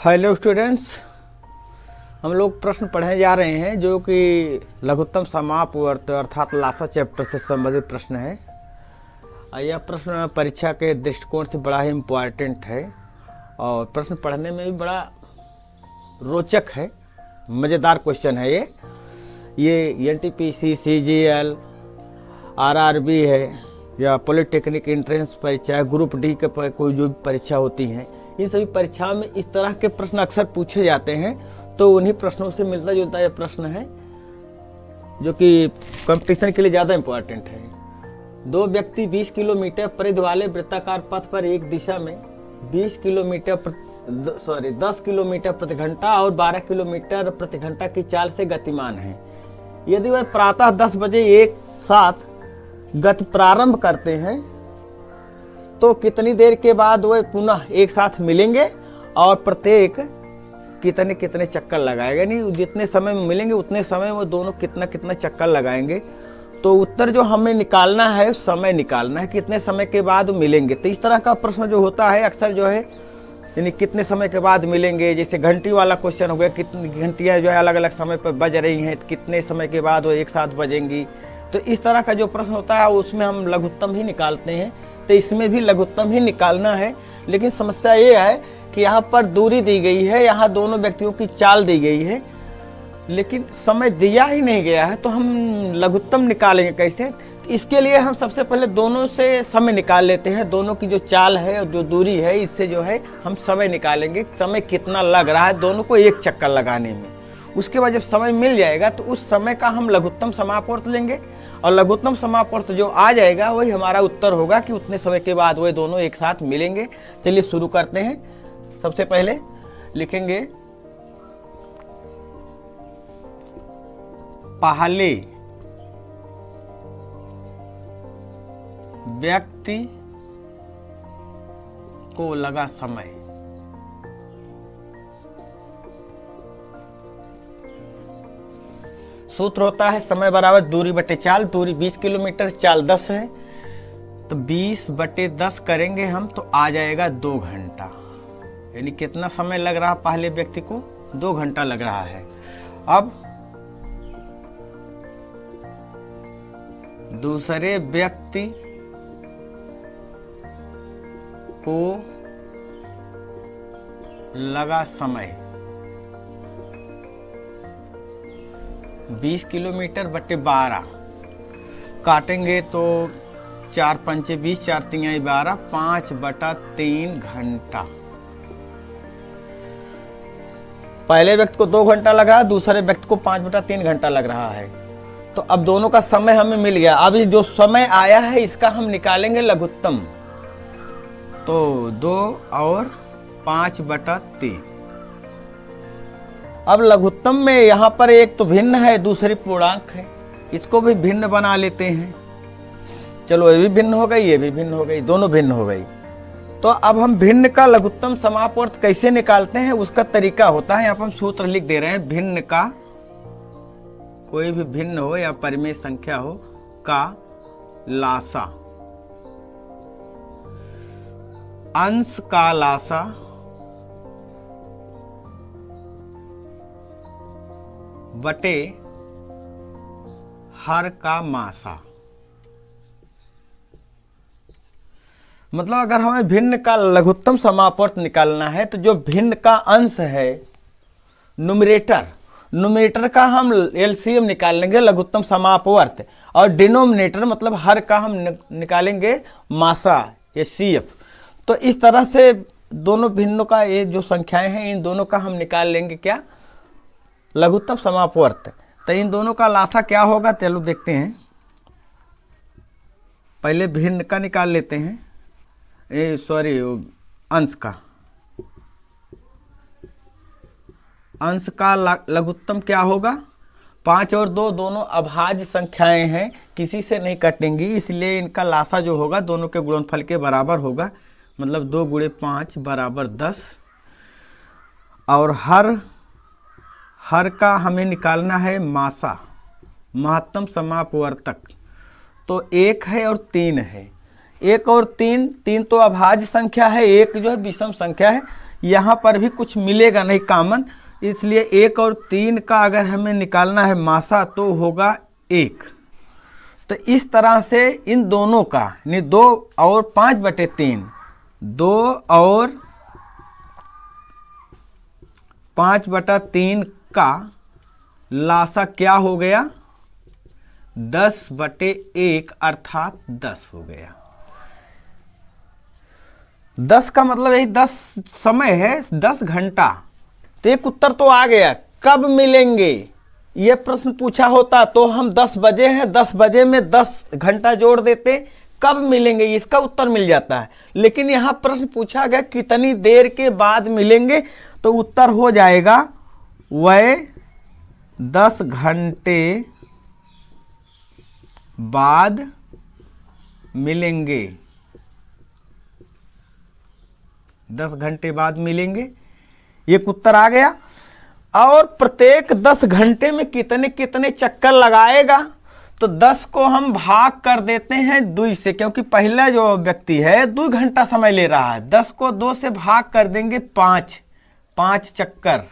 Hello students, हम लोग प्रश्न पढ़ने जा रहे हैं जो कि लघुत्तम समापवर्त अर्थात लासा चैप्टर से संबंधित प्रश्न है। यह प्रश्न परीक्षा के दृष्टिकोण से बड़ा ही इम्पोर्टेंट है और प्रश्न पढ़ने में भी बड़ा रोचक है, मज़ेदार क्वेश्चन है। ये एनटीपीसी, सीजीएल, आरआरबी है या पॉलिटेक्निक एंट्रेंस परीक्षा है, ग्रुप डी के कोई जो भी परीक्षा होती हैं, इन सभी परीक्षाओं में इस तरह के प्रश्न अक्सर पूछे जाते हैं। तो उन्हीं प्रश्नों से मिलता जुलता यह प्रश्न है जो कि कंपटीशन के लिए ज़्यादा इम्पोर्टेंट है। दो व्यक्ति 20 किलोमीटर परिधि वाले वृत्ताकार पथ पर एक दिशा में 10 किलोमीटर प्रति घंटा और 12 किलोमीटर प्रति घंटा की चाल से गतिमान हैं। यदि वह प्रातः 10 बजे एक साथ गति प्रारंभ करते हैं तो कितनी देर के बाद वह पुनः एक साथ मिलेंगे और प्रत्येक कितने कितने चक्कर लगाएंगे। नहीं, जितने समय में मिलेंगे उतने समय वो दोनों कितना कितना चक्कर लगाएंगे। तो उत्तर जो हमें निकालना है, समय निकालना है, कितने समय के बाद मिलेंगे। तो इस तरह का प्रश्न जो होता है अक्सर जो है, यानी कितने समय के बाद मिलेंगे। जैसे घंटी वाला क्वेश्चन हो गया, कितनी घंटियाँ जो है अलग अलग समय पर बज रही हैं, तो कितने समय के बाद वो एक साथ बजेंगी। तो इस तरह का जो प्रश्न होता है उसमें हम लघुत्तम ही निकालते हैं। तो इसमें भी लघुत्तम ही निकालना है, लेकिन समस्या ये है कि यहाँ पर दूरी दी गई है, यहाँ दोनों व्यक्तियों की चाल दी गई है, लेकिन समय दिया ही नहीं गया है। तो हम लघुत्तम निकालेंगे कैसे? तो इसके लिए हम सबसे पहले दोनों से समय निकाल लेते हैं। दोनों की जो चाल है और जो दूरी है, इससे जो है हम समय निकालेंगे, समय कितना लग रहा है दोनों को एक चक्कर लगाने में। उसके बाद जब समय मिल जाएगा तो उस समय का हम लघुत्तम समापवर्त लेंगे और लघुत्तम समापवर्त जो आ जाएगा वही हमारा उत्तर होगा कि उतने समय के बाद वे दोनों एक साथ मिलेंगे। चलिए शुरू करते हैं। सबसे पहले लिखेंगे पहले व्यक्ति को लगा समय। सूत्र होता है समय बराबर दूरी बटे चाल। दूरी 20 किलोमीटर, चाल 10 है, तो 20 बटे 10 करेंगे हम तो आ जाएगा 2 घंटा। यानी कितना समय लग रहा पहले व्यक्ति को? 2 घंटा लग रहा है। अब दूसरे व्यक्ति को लगा समय 20 किलोमीटर बटे 12 काटेंगे तो 4 पंचे 20, 4 तिहाई 12, 5 बटा 3 घंटा। पहले व्यक्ति को 2 घंटा लग रहा है, दूसरे व्यक्ति को 5 बटा 3 घंटा लग रहा है। तो अब दोनों का समय हमें मिल गया। अब जो समय आया है इसका हम निकालेंगे लघुत्तम। तो 2 और 5 बटा 3। अब लघुत्तम में यहाँ पर एक तो भिन्न है, दूसरी पूर्णांक है, इसको भी भिन्न बना लेते हैं। चलो ये भी भिन्न हो गई, ये भी भिन्न हो गई, दोनों भिन्न हो गई। तो अब हम भिन्न का लघुत्तम समापवर्त कैसे निकालते हैं उसका तरीका होता है। यहाँ पर हम सूत्र लिख दे रहे हैं। भिन्न का, कोई भी भिन्न हो या परिमेय संख्या हो, का लासा, अंश का लासा बटे हर का मासा। मतलब अगर हमें भिन्न का लघुत्तम समापवर्त निकालना है तो जो भिन्न का अंश है न्यूमरेटर का हम एलसीएम निकालेंगे लघुत्तम समापवर्त, और डिनोमिनेटर मतलब हर का हम निकालेंगे मासा या सीएफ। तो इस तरह से दोनों भिन्नों का ये जो संख्याएं हैं इन दोनों का हम निकाल लेंगे क्या? लघुत्तम समापवर्त। तो इन दोनों का लासा क्या होगा? चलो देखते हैं। पहले भिन्न का निकाल लेते हैं, अंश का। अंश का लघुत्तम क्या होगा? 5 और 2 दोनों अभाज्य संख्याएं हैं, किसी से नहीं कटेंगी, इसलिए इनका लासा जो होगा दोनों के गुणनफल के बराबर होगा। मतलब 2 गुणे 5 बराबर 10। और हर का हमें निकालना है मासा, महत्तम समापवर्तक। तो 1 है और 3 है। 1 और 3 तो अभाज्य संख्या है, 1 जो है विषम संख्या है, यहाँ पर भी कुछ मिलेगा नहीं कॉमन, इसलिए 1 और 3 का अगर हमें निकालना है मासा तो होगा 1। तो इस तरह से इन दोनों का यानी 2 और 5/3, 2 और 5/3 का लासा क्या हो गया, 10/1 अर्थात 10 हो गया। 10 का मतलब यही 10 समय है, 10 घंटा। तो एक उत्तर तो आ गया। कब मिलेंगे ये प्रश्न पूछा होता तो हम 10 बजे हैं, 10 बजे में 10 घंटा जोड़ देते, कब मिलेंगे इसका उत्तर मिल जाता है। लेकिन यहां प्रश्न पूछा गया कितनी देर के बाद मिलेंगे, तो उत्तर हो जाएगा वह 10 घंटे बाद मिलेंगे, 10 घंटे बाद मिलेंगे, एक उत्तर आ गया। और प्रत्येक 10 घंटे में कितने कितने चक्कर लगाएगा, तो 10 को हम भाग कर देते हैं 2 से, क्योंकि पहला जो व्यक्ति है 2 घंटा समय ले रहा है। 10 को 2 से भाग कर देंगे 5 चक्कर,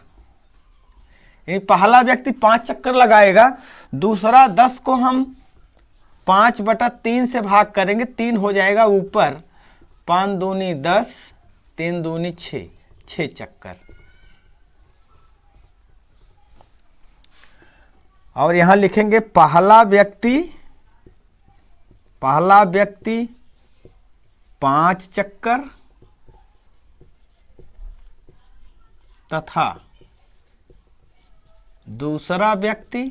पहला व्यक्ति 5 चक्कर लगाएगा। दूसरा 10 को हम 5/3 से भाग करेंगे, 3 हो जाएगा ऊपर, 5 दूनी 10, 3 दूनी 6 चक्कर। और यहां लिखेंगे पहला व्यक्ति 5 चक्कर तथा दूसरा व्यक्ति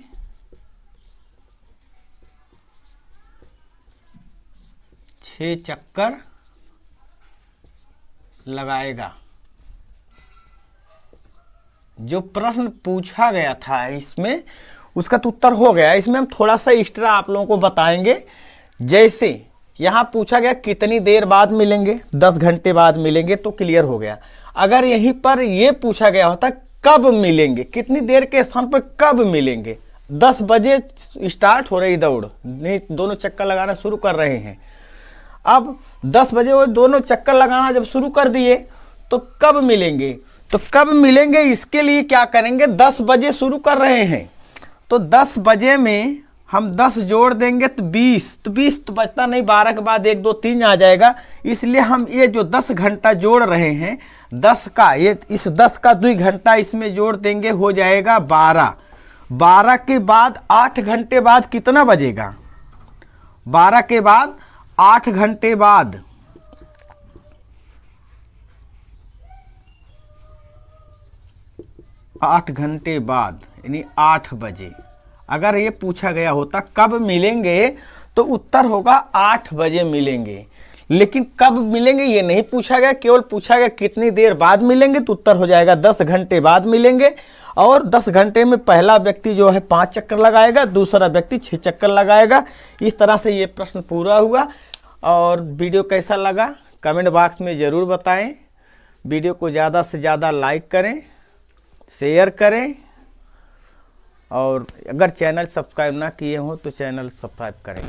6 चक्कर लगाएगा। जो प्रश्न पूछा गया था इसमें उसका तो उत्तर हो गया। इसमें हम थोड़ा सा एक्स्ट्रा आप लोगों को बताएंगे। जैसे यहां पूछा गया कितनी देर बाद मिलेंगे, 10 घंटे बाद मिलेंगे, तो क्लियर हो गया। अगर यहीं पर यह पूछा गया होता कब मिलेंगे, कितनी देर के स्थान पर कब मिलेंगे, 10 बजे स्टार्ट हो रही दौड़, दोनों चक्कर लगाना शुरू कर रहे हैं। अब 10 बजे वो दोनों चक्कर लगाना जब शुरू कर दिए तो कब मिलेंगे, तो कब मिलेंगे इसके लिए क्या करेंगे, 10 बजे शुरू कर रहे हैं तो 10 बजे में हम 10 जोड़ देंगे तो 20 तो बचता नहीं, 12 के बाद 1 2 3 आ जाएगा। इसलिए हम ये जो 10 घंटा जोड़ रहे हैं, 10 का ये इस 10 का 2 घंटा इसमें जोड़ देंगे, हो जाएगा 12। 12 के बाद 8 घंटे बाद कितना बजेगा, 12 के बाद 8 घंटे बाद 8 घंटे बाद यानी 8 बजे। अगर ये पूछा गया होता कब मिलेंगे तो उत्तर होगा 8 बजे मिलेंगे। लेकिन कब मिलेंगे ये नहीं पूछा गया, केवल पूछा गया कितनी देर बाद मिलेंगे, तो उत्तर हो जाएगा 10 घंटे बाद मिलेंगे। और 10 घंटे में पहला व्यक्ति जो है 5 चक्कर लगाएगा, दूसरा व्यक्ति 6 चक्कर लगाएगा। इस तरह से ये प्रश्न पूरा हुआ। और वीडियो कैसा लगा कमेंट बॉक्स में ज़रूर बताएं। वीडियो को ज़्यादा से ज़्यादा लाइक करें, शेयर करें, और अगर चैनल सब्सक्राइब ना किए हो तो चैनल सब्सक्राइब करें।